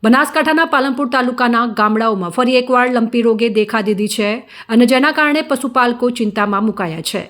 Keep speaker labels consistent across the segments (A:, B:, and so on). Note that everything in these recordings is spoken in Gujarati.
A: બનાસકાંઠાના પાલનપુર તાલુકાના ગામડાઓમાં ફરી એકવાર લંપી રોગે દેખા દીધી છે અને જેના કારણે પશુપાલકો ચિંતામાં મુકાયા છે।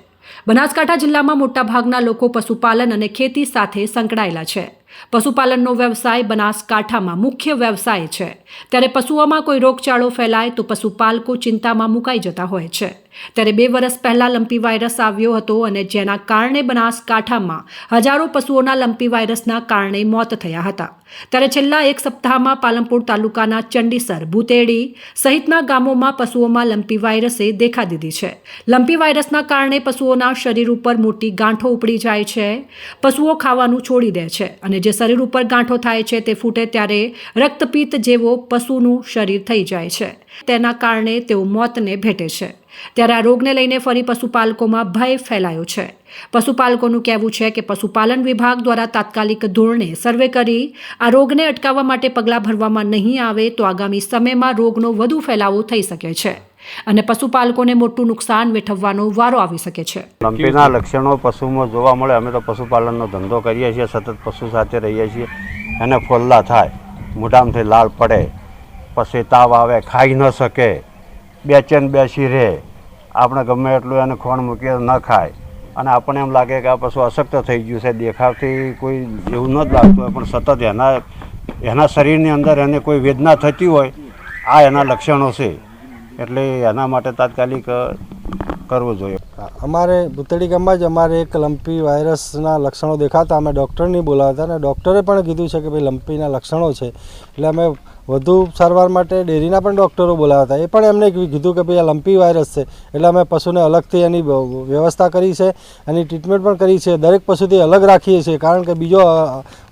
A: બનાસકાંઠા જિલ્લામાં મોટાભાગના લોકો પશુપાલન અને ખેતી સાથે સંકળાયેલા છે। પશુપાલનનો વ્યવસાય બનાસકાંઠામાં મુખ્ય વ્યવસાય છે, ત્યારે પશુઓમાં કોઈ રોગચાળો ફેલાય તો પશુપાલકો ચિંતામાં મુકાઈ જતા હોય છે। ત્યારે 2 વર્ષ પહેલા લંપી વાયરસ આવ્યો હતો અને જેના કારણે બનાસકાંઠામાં હજારો પશુઓના લંપી વાયરસના કારણે મોત થયા હતા। ત્યારે છેલ્લા 1 સપ્તાહમાં પાલનપુર તાલુકાના ચંડીસર, ભૂતેડી સહિતના ગામોમાં પશુઓમાં લંપી વાયરસે દેખા દીધી છે। લંપી વાયરસના કારણે પશુઓના શરીર ઉપર મોટી ગાંઠો ઉપડી જાય છે। પશુઓ ખાવાનું છોડી દે છે અને જે શરીર ઉપર ગાંઠો થાય છે તે ફૂટે ત્યારે રક્તપિત્ત જેવો પશુનું શરીર થઈ જાય છે। તેના કારણે તેઓ મોતને ભેટે છે। ત્યારે આ રોગને લઈને ફરી પશુપાલકોમાં ભય ફેલાયો છે। પશુપાલકોનું કહેવું છે કે પશુપાલન વિભાગ દ્વારા તાત્કાલિક ધોરણે સર્વે કરી આ રોગને અટકાવવા માટે પગલાં ભરવામાં નહીં આવે તો આગામી સમયમાં રોગનો વધુ ફેલાવો થઈ શકે છે અને પશુપાલકોને મોટું નુકસાન વેઠવવાનો વારો આવી શકે છે।
B: લંપીના લક્ષણો પશુમાં જોવા મળે। અમે તો પશુપાલનનો ધંધો કરીએ છીએ, સતત પશુ સાથે રહીએ છીએ। એને ફોલ્લા થાય, મોઢામાંથી લાળ પડે, પછી તાવ આવે, ખાઈ ન શકે, બેચેન બેસી રહે, આપણે ગમે એટલું એને ખોણ મૂકીએ ન ખાય અને આપણને એમ લાગે કે આ પશુ અશક્ત થઈ ગયું છે। દેખાવથી કોઈ એવું ન જ લાગતું હોય પણ સતત એના શરીરની અંદર એને કોઈ વેદના થતી હોય, આ એના લક્ષણો છે। એટલે એના માટે તાત્કાલિક કરવું જોઈએ।
C: અમારે ભૂતેડી ગામમાં જ અમારે એક લંપી વાયરસના લક્ષણો દેખાતા અમે ડૉક્ટરને બોલાવતા અને ડૉક્ટરે પણ કીધું છે કે ભાઈ લંપીના લક્ષણો છે, એટલે અમે વધુ સારવાર માટે ડેરીના પણ ડૉક્ટરો બોલાવ્યા હતા। એ પણ એમને કીધું કે ભાઈ આ લંપી વાયરસ છે, એટલે અમે પશુને અલગથી એની વ્યવસ્થા કરી છે, એની ટ્રીટમેન્ટ પણ કરી છે। દરેક પશુથી અલગ રાખીએ છીએ કારણ કે બીજો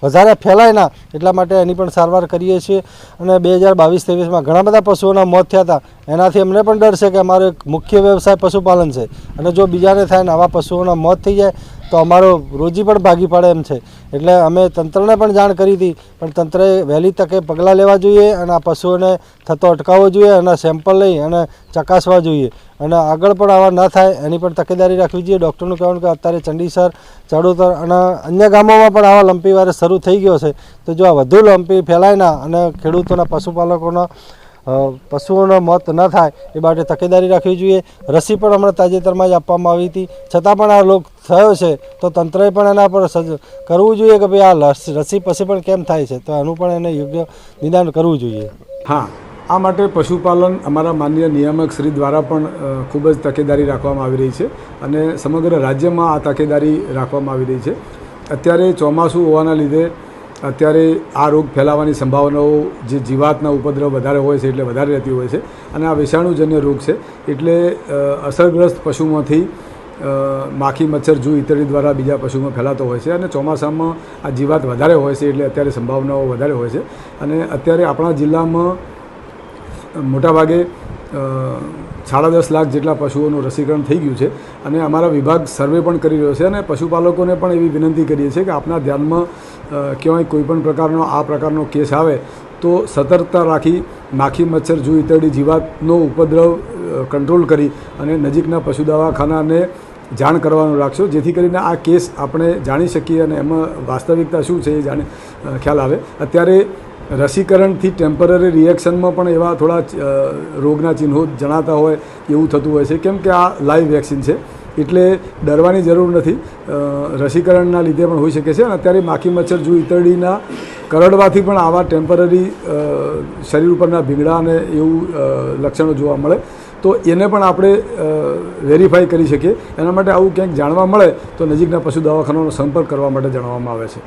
C: વધારે ફેલાય ના, એટલા માટે એની પણ સારવાર કરીએ છીએ। અને 2022-23માં ઘણા બધા પશુઓના મોત થયા હતા, એનાથી અમને પણ ડર છે કે અમારો એક મુખ્ય વ્યવસાય પશુપાલન છે અને જો બીજાને થાય ને આવા પશુઓના મોત થઈ જાય તો અમારો રોજી પણ ભાગી પડે એમ છે। એટલે અમે તંત્રને પણ જાણ કરી હતી, પણ તંત્રએ વહેલી તકે પગલાં લેવા જોઈએ અને આ પશુઓને થતો અટકાવવો જોઈએ અને સેમ્પલ લઈ અને ચકાસવા જોઈએ અને આગળ પણ આવા ન થાય એની પણ તકેદારી રાખવી જોઈએ। ડૉક્ટરનું કહેવાનું કે અત્યારે ચંડીસર, ચડોતર અને અન્ય ગામોમાં પણ આવા લંપી વાયરસ શરૂ થઈ ગયો છે, તો જો આ વધુ લંપી ફેલાય ના અને ખેડૂતોના, પશુપાલકોના પશુઓનો મોત ન થાય એ માટે તકેદારી રાખવી જોઈએ। રસી પણ હમણાં તાજેતરમાં જ આપવામાં આવી હતી, છતાં પણ આ રોગ થયો છે તો તંત્રએ પણ એના પર કરવું જોઈએ કે ભાઈ આ રસી પછી પણ કેમ થાય છે, તો એનું પણ એને યોગ્ય નિદાન કરવું જોઈએ।
D: હા, આ માટે પશુપાલન અમારા માનનીય નિયામક શ્રી દ્વારા પણ ખૂબ જ તકેદારી રાખવામાં આવી રહી છે અને સમગ્ર રાજ્યમાં આ તકેદારી રાખવામાં આવી રહી છે। અત્યારે ચોમાસું હોવાના લીધે અત્યારે આ રોગ ફેલાવાની સંભાવનાઓ જે જીવાતના ઉપદ્રવ વધારે હોય છે એટલે વધારે રહેતી હોય છે અને આ વિષાણુજન્ય રોગ છે એટલે અસરગ્રસ્ત પશુમાંથી માખી, મચ્છર, જૂ ઇત્યાદિ દ્વારા બીજા પશુમાં ફેલાતો હોય છે અને ચોમાસામાં આ જીવાત વધારે હોય છે એટલે અત્યારે સંભાવનાઓ વધારે હોય છે। અને અત્યારે આપણા જિલ્લામાં મોટાભાગે 10.5 લાખ જેટલા પશુઓનું રસીકરણ થઈ ગયું છે અને અમારા વિભાગ સર્વે પણ કરી રહ્યો છે અને પશુપાલકોને પણ એવી વિનંતી કરીએ છીએ કે આપના ધ્યાનમાં ક્યાંય કોઈપણ પ્રકારનો આ પ્રકારનો કેસ આવે તો સતર્કતા રાખી માખી, મચ્છર, જૂ ઇત્યાદિ જીવાતનો ઉપદ્રવ કંટ્રોલ કરી અને નજીકના પશુ દવાખાનાને જાણ કરવાનું રાખશો, જેથી કરીને આ કેસ આપણે જાણી શકીએ અને એમાં વાસ્તવિકતા શું છે એ ખ્યાલ આવે। અત્યારે રસીકરણથી ટેમ્પરરી રિએક્શનમાં પણ એવા થોડા રોગના ચિહ્નો જણાતા હોય એવું થતું હોય છે, કેમ કે આ લાઈવ વેક્સિન છે એટલે ડરવાની જરૂર નથી। રસીકરણના લીધે પણ હોઈ શકે છે અને અત્યારે માખી, મચ્છર, જૂ ઇત્યાદિના કરડવાથી પણ આવા ટેમ્પરરી શરીર ઉપરના ભીંગડા અને એવું લક્ષણો જોવા મળે તો એને પણ આપણે વેરીફાઈ કરી શકીએ। એના માટે આવું ક્યાંક જાણવા મળે તો નજીકના પશુ દવાખાનાનો સંપર્ક કરવા માટે જણાવવામાં આવે છે।